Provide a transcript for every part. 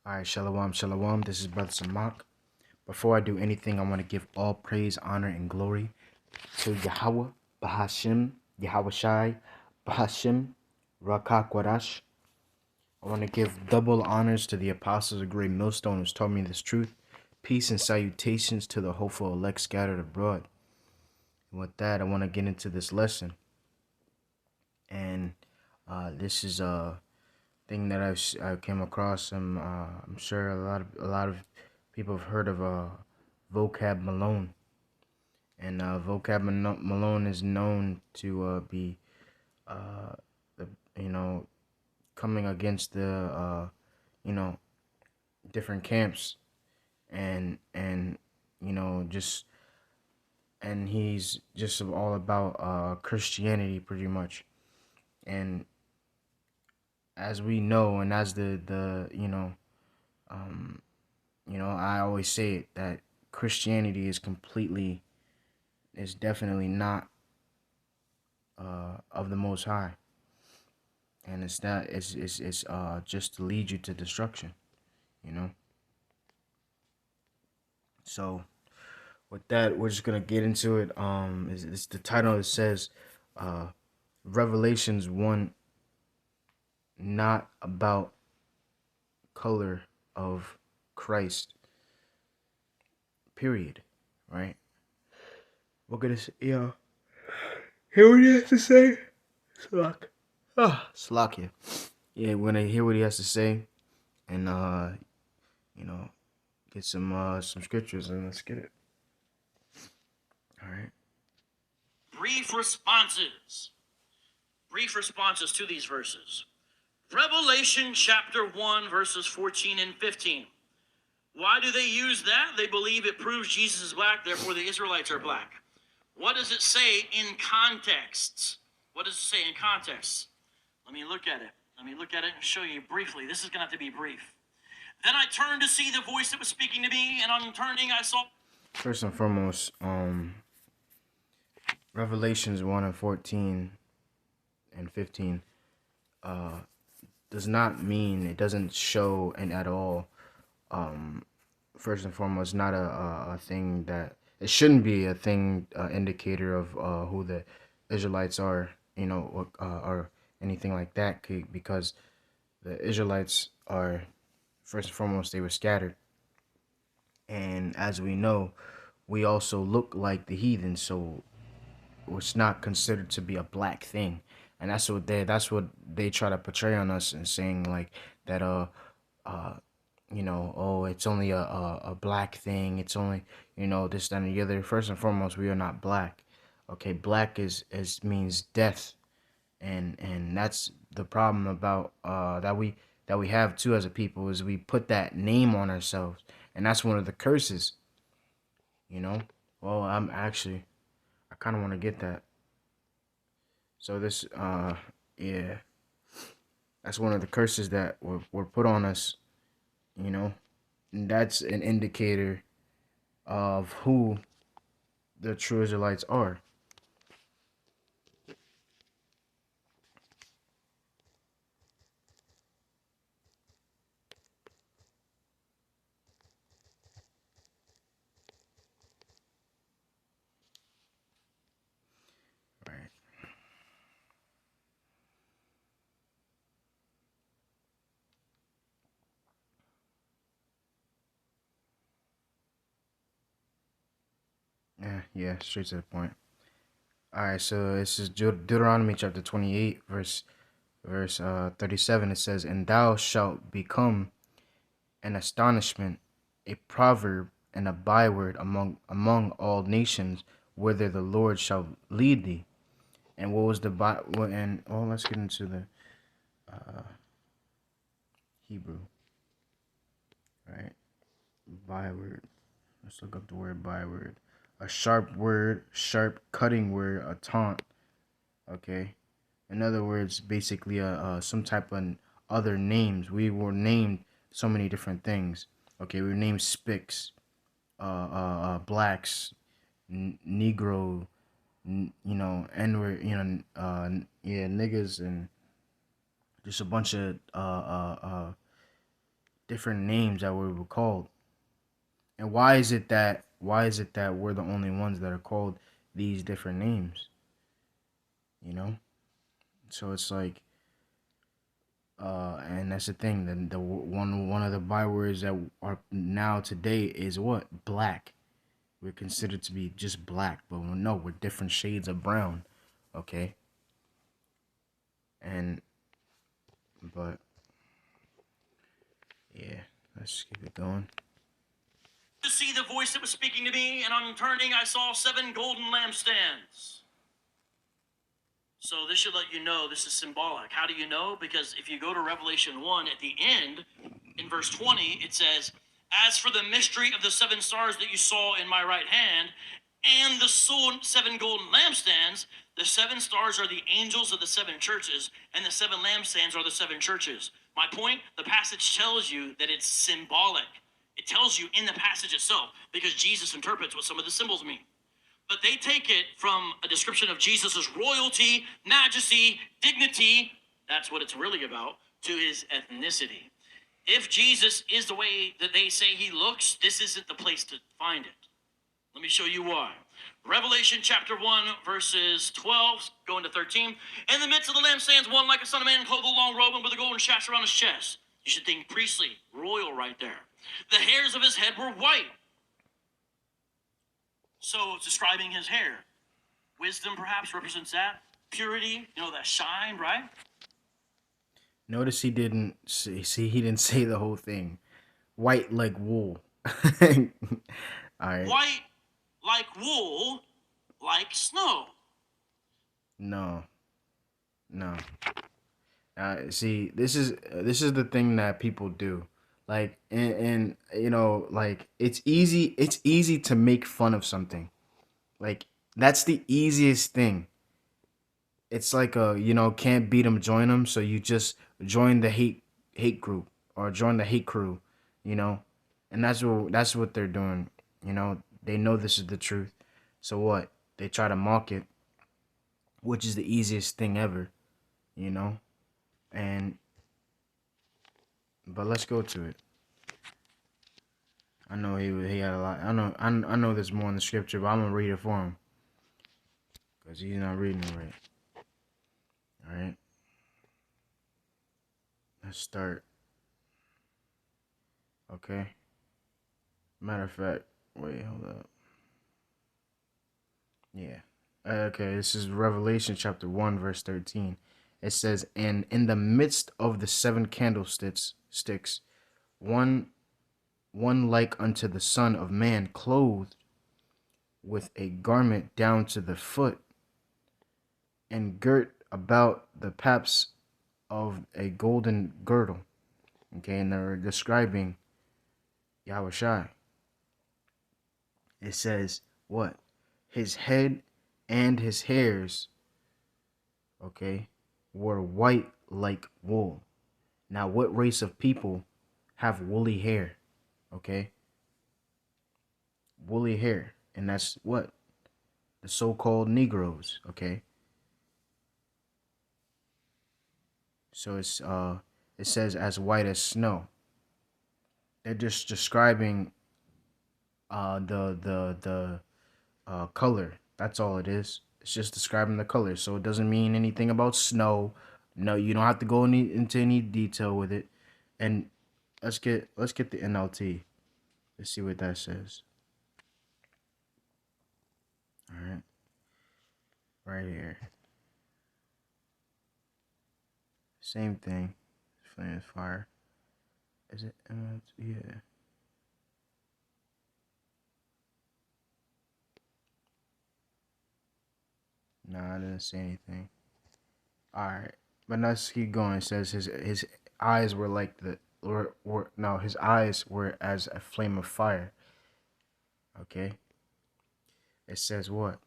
Alright, Shalom, Shalom. This is Brother Samak. Before I do anything, I want to give all praise, honor, and glory to Yahweh, Bahashim, Yahweh Shai, Bahashim, Rakakwadash. I want to give double honors to the apostles of Great Millstone who's taught me this truth. Peace and salutations to the hopeful elect scattered abroad. And with that, I want to get into this lesson. And this is a thing that I came across. I'm sure a lot of people have heard of Vocab Malone, and Vocab Malone is known to be the coming against the different camps, and just and he's just all about Christianity pretty much. And as we know, and as I always say it, that Christianity is definitely not of the Most High, and it's just to lead you to destruction, you know. So with that, we're just gonna get into it. It's the title. It says, Revelations 1, not about color of Christ. Period. Right. We're gonna hear what he has to say. Slakia. Yeah, we're gonna hear what he has to say, and get some scriptures, and let's get it. All right. Brief responses to these verses. Revelation chapter 1, verses 14 and 15. Why do they use that? They believe it proves Jesus is black, therefore the Israelites are black. What does it say in context? What does it say in context? Let me look at it and show you briefly. This is going to have to be brief. Then I turned to see the voice that was speaking to me, and on turning I saw... First and foremost, Revelations 1 and 14 and 15 does not mean, it doesn't show and at all, first and foremost, not a thing that, it shouldn't be a thing, indicator of who the Israelites are, or anything like that, because the Israelites are, first and foremost, they were scattered. And as we know, we also look like the heathen, so it's not considered to be a black thing. And that's what they try to portray on us, and saying like that oh, it's only a black thing, it's only this, that, and the other. First and foremost, we are not black. Okay, black is means death, and that's the problem about that we have too as a people, is we put that name on ourselves, and that's one of the curses. Well, I kind of want to get that. So this yeah, that's one of the curses that were put on us, and that's an indicator of who the true Israelites are. Right. Yeah, straight to the point. All right, so this is Deuteronomy chapter 28, verse 37. It says, "And thou shalt become an astonishment, a proverb, and a byword among all nations, whither the Lord shall lead thee." And what was the let's get into the Hebrew, right? Byword. Let's look up the word byword. A sharp word, sharp cutting word, a taunt. Okay. In other words, basically some type of other names. We were named so many different things. Okay, we were named Spics, blacks, Negro, N-word, niggas, and just a bunch of different names that we were called. And why is it that we're the only ones that are called these different names? You know? So it's like, and that's the thing. The one of the bywords that are now today is what? Black. We're considered to be just black, but no, we're different shades of brown. Okay. And but yeah, let's keep it going. To see the voice that was speaking to me, and on turning, I saw 7 golden lampstands. So this should let you know this is symbolic. How do you know? Because if you go to Revelation 1 at the end, in verse 20, it says, "As for the mystery of the 7 stars that you saw in my right hand, and the 7 golden lampstands, the 7 stars are the angels of the 7 churches, and the 7 lampstands are the 7 churches." My point, the passage tells you that it's symbolic. It tells you in the passage itself, because Jesus interprets what some of the symbols mean. But they take it from a description of Jesus' royalty, majesty, dignity, that's what it's really about, to his ethnicity. If Jesus is the way that they say he looks, this isn't the place to find it. Let me show you why. Revelation chapter 1, verses 12, going to 13. "In the midst of the lampstands, one like a son of man, clothed with a long robe and with a golden sash around his chest." You should think priestly, royal right there. "The hairs of his head were white." So it's describing his hair. Wisdom perhaps represents that. Purity, that shine, right? Notice he didn't he didn't say the whole thing. White like wool. All right. White like wool, like snow. No. See, this is the thing that people do. Like, and like it's easy to make fun of something. Like, that's the easiest thing. It's like can't beat them, join them. So you just join the hate group or join the hate crew, and that's what they're doing. They know this is the truth. So what? They try to mock it, which is the easiest thing ever, and but let's go to it. I know he had a lot. I know there's more in the scripture, but I'm gonna read it for him because he's not reading it right. All right. Let's start. Okay. Matter of fact, wait, hold up. Yeah. Okay, this is Revelation chapter 1, verse 13. It says, "And in the midst of the 7 candlesticks, one like unto the Son of Man, clothed with a garment down to the foot, and girt about the paps of a golden girdle." Okay, and they're describing Yahushua. It says, what? His head and his hairs, okay, were white like wool. Now, what race of people have woolly hair? Okay? Woolly hair. And that's what? The so-called Negroes, okay? So it says as white as snow. They're just describing the color. That's all it is. It's just describing the color. So it doesn't mean anything about snow. No, you don't have to go into any detail with it. And let's get the NLT. Let's see what that says. All right. Right here. Same thing. Flame is fire. Is it NLT? Yeah. No, I didn't say anything. All right, but let's keep going. It says his eyes were like his eyes were as a flame of fire. Okay. It says what?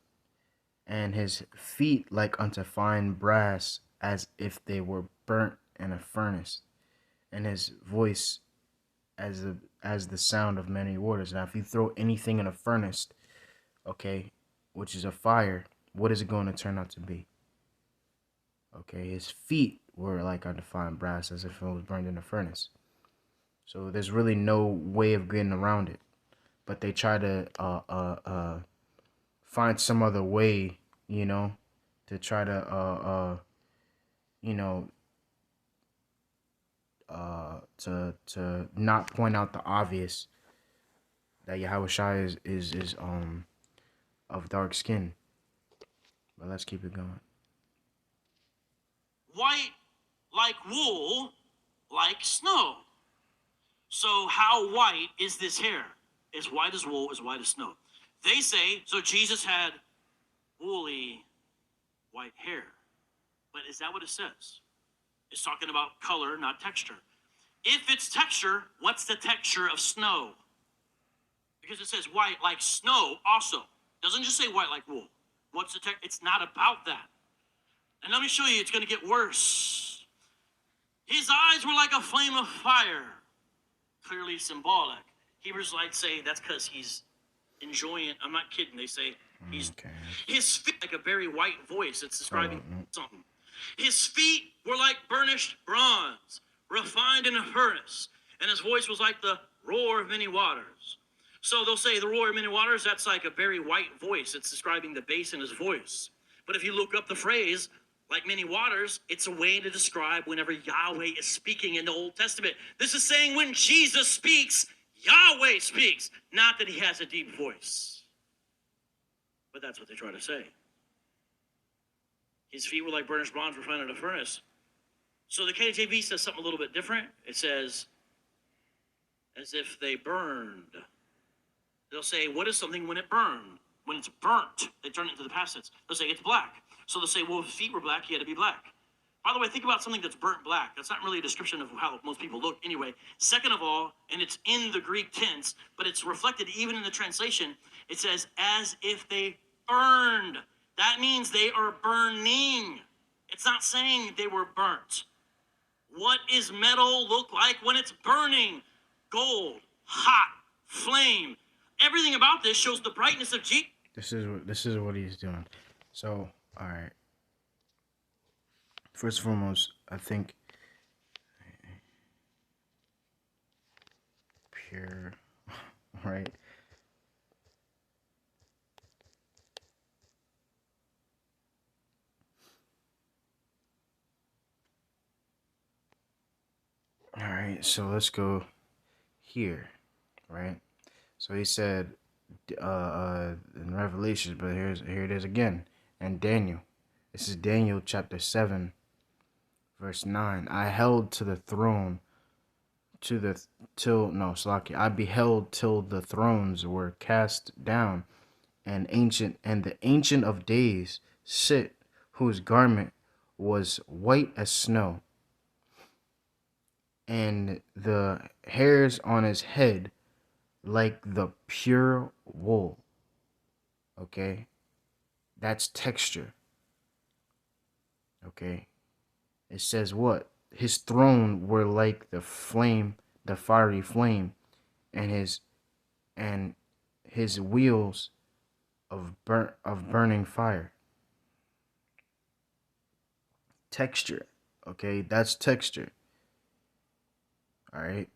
And his feet like unto fine brass, as if they were burnt in a furnace, and his voice as the sound of many waters. Now, if you throw anything in a furnace, okay, which is a fire, what is it going to turn out to be? Okay, his feet were like unto fine brass, as if it was burned in a furnace. So there's really no way of getting around it. But they try to find some other way, you know, to try to you know, to not point out the obvious that Yahweh Shai is of dark skin. But let's keep it going. White like wool, like snow. So how white is this hair? As white as wool, as white as snow. They say, so Jesus had woolly white hair. But is that what it says? It's talking about color, not texture. If it's texture, what's the texture of snow? Because it says white like snow also. It doesn't just say white like wool. What's the texture? It's not about that. And let me show you, it's going to get worse. His eyes were like a flame of fire. Clearly symbolic. Hebrews like say that's because he's enjoying. I'm not kidding. They say he's Okay. his feet like a very white voice. It's describing something. His feet were like burnished bronze, refined in a furnace, and his voice was like the roar of many waters. So they'll say the roar of many waters. That's like a very white voice. It's describing the bass in his voice. But if you look up the phrase like many waters, it's a way to describe whenever Yahweh is speaking in the Old Testament. This is saying when Jesus speaks, Yahweh speaks, not that he has a deep voice. But that's what they try to say. His feet were like burnished bronze refined in a furnace. So the KJV says something a little bit different. It says, as if they burned. They'll say, what is something when it burned? When it's burnt, they turn it into the past tense. They'll say, it's black. So they'll say, well, if his feet were black, he had to be black. By the way, think about something that's burnt black. That's not really a description of how most people look anyway. Second of all, and it's in the Greek tense, but it's reflected even in the translation, it says, as if they burned. That means they are burning. It's not saying they were burnt. What is metal look like when it's burning? Gold, hot, flame. Everything about this shows the brightness of Jesus. This is what he's doing. So, all right. First and foremost, I think pure, right? All right, so let's go here, right? So he said in Revelations, but here it is again. And Daniel. This is Daniel chapter 7, verse 9. I held to the throne I beheld till the thrones were cast down, and the ancient of days sit, whose garment was white as snow, and the hairs on his head like the pure wool. Okay? That's texture. Okay? It says what? His throne were like the flame, the fiery flame, and his wheels of burning fire. Texture. Okay? That's texture. All right?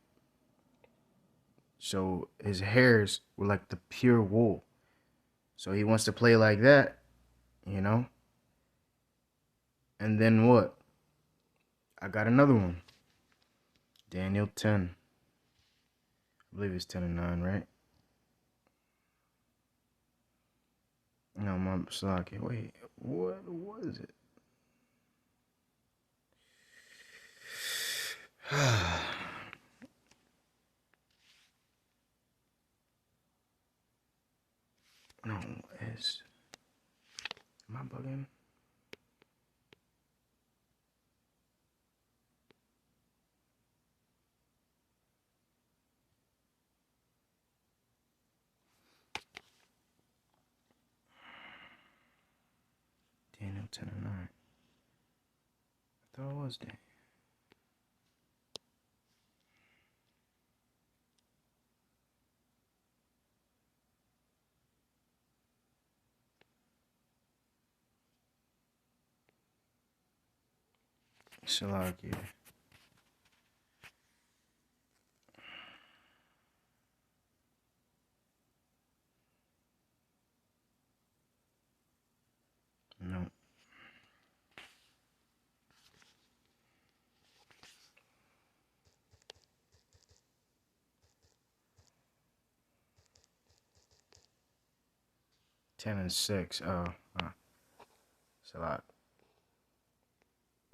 So his hairs were like the pure wool. So he wants to play like that, you know? And then what? I got another one. Daniel 10. I believe it's 10 and 9, right? No, my Slaki. Wait, what was it? No, it's... Am I bugging? Daniel 10 and 9. I thought it was Daniel. Salaki. 10 and 6. It's a lot.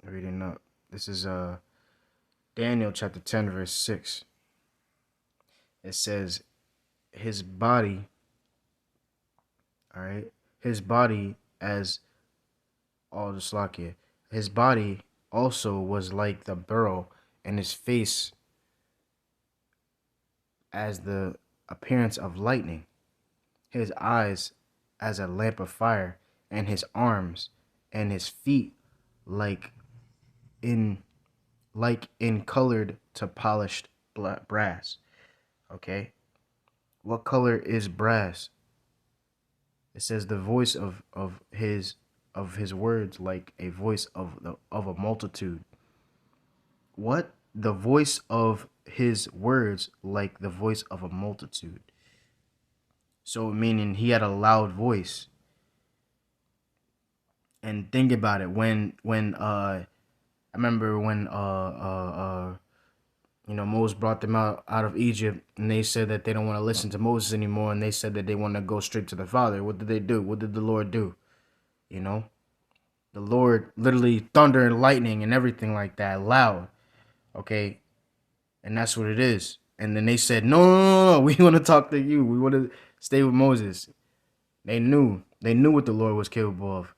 Reading up. This is Daniel chapter 10, verse 6. It says, his body, all right, his body as all the Slakia, his body also was like the beryl, and his face as the appearance of lightning, his eyes as a lamp of fire, and his arms and his feet like in colored to polished brass. Okay, what color is brass? It says the voice of his words like a voice of a multitude. What? The voice of his words like the voice of a multitude. So meaning he had a loud voice. And think about it, when I remember when Moses brought them out of Egypt, and they said that they don't want to listen to Moses anymore, and they said that they want to go straight to the Father. What did they do? What did the Lord do? You know, the Lord literally thunder and lightning and everything like that, loud. Okay, and that's what it is. And then they said, no, we want to talk to you. We want to stay with Moses. They knew what the Lord was capable of.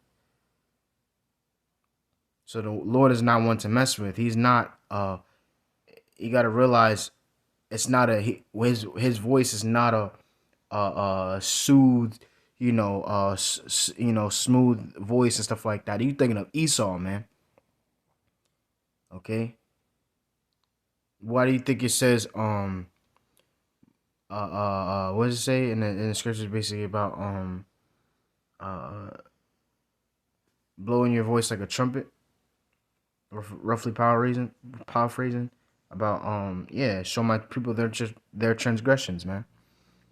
So the Lord is not one to mess with. He's not. You got to realize, it's not his voice is not a soothed, smooth voice and stuff like that. You thinking of Esau, man? Okay. Why do you think it says what does it say in the scriptures, basically about blowing your voice like a trumpet, roughly paraphrasing about show my people their transgressions, man.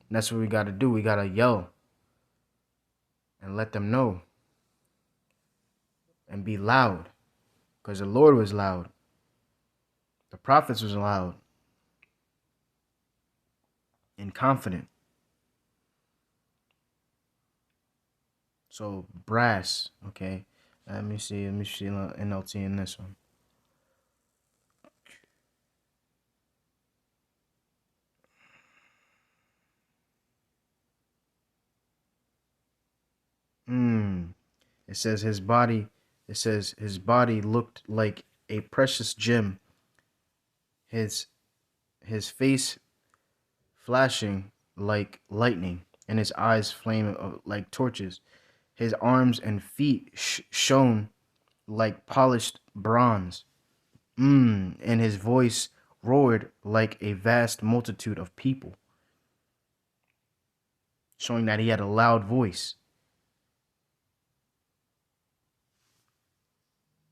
And that's what we got to do. We got to yell and let them know and be loud, because the Lord was loud. The prophets was loud and confident. So brass, okay. Let me see NLT in this one. It says his body looked like a precious gem. His face flashing like lightning, and his eyes flame like torches. His arms and feet shone like polished bronze. And his voice roared like a vast multitude of people, showing that he had a loud voice.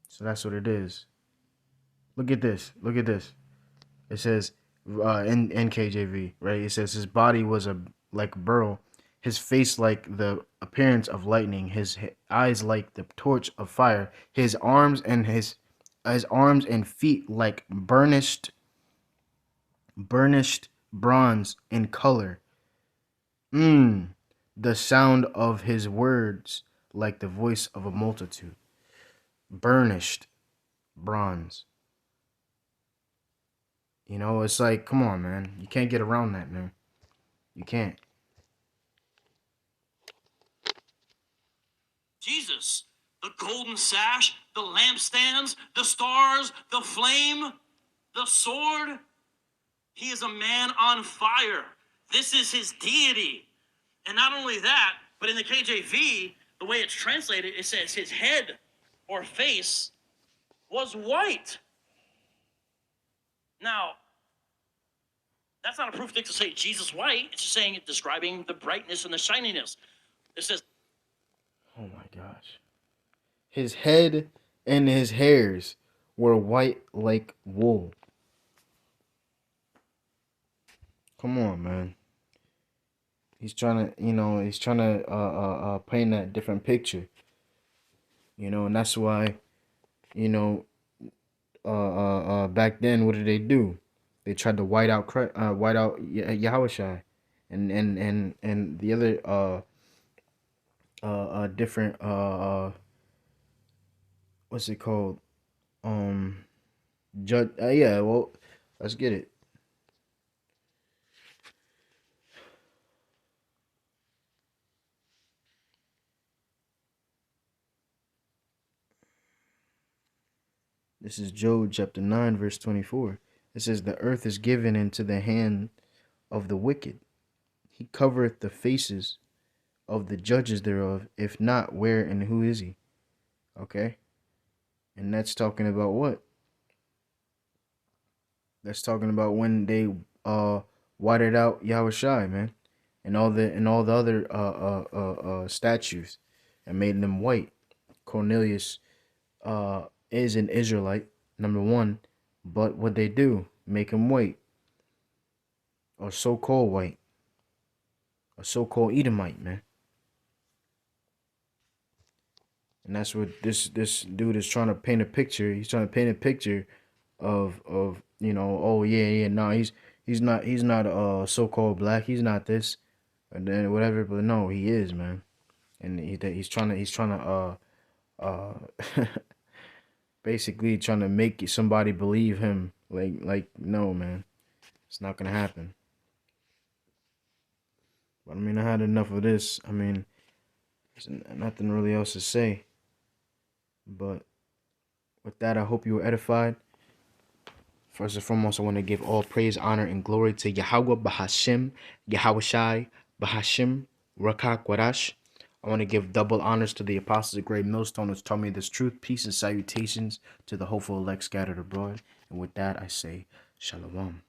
So that's what it is. Look at this. It says in KJV, right? It says his body was like beryl, his face like the appearance of lightning, his eyes like the torch of fire, his arms and feet like burnished bronze in color. The sound of his words like the voice of a multitude. Burnished bronze. It's like, come on, man. You can't get around that, man. You can't. Jesus, the golden sash, the lampstands, the stars, the flame, the sword. He is a man on fire. This is his deity. And not only that, but in the KJV, the way it's translated, it says his head or face was white. Now, that's not a proof to say Jesus white. It's just saying, describing the brightness and the shininess. It says, oh my gosh. His head and his hairs were white like wool. Come on, man. He's trying to paint that different picture. And that's why, back then, what did they do? They tried to white out Yahushua, and the other different what's it called? Judge. Yeah. Well, let's get it. This is Job chapter 9, verse 24. It says, the earth is given into the hand of the wicked. He covereth the faces of the judges thereof. If not, where and who is he? Okay. And that's talking about what? That's talking about when they whited out Yahushai, man, and all the other statues and made them white. Cornelius is an Israelite, number one, but what they do, make him white, or so-called white, a so-called Edomite, man. And that's what this dude is trying to paint a picture. He's trying to paint a picture of oh yeah, no, he's not so-called black. He's not this, and then whatever. But no, he is, man. And he's trying to basically trying to make somebody believe him. Like no, man, it's not gonna happen. But I mean, I had enough of this. I mean, there's nothing really else to say. But with that, I hope you were edified. First and foremost, I want to give all praise, honor, and glory to Yahweh Bahashim, Yahweh Shai, Bahashim, Rakak Wadash. I want to give double honors to the apostles of Great Millstone, which taught me this truth, peace, and salutations to the hopeful elect scattered abroad. And with that, I say, Shalom.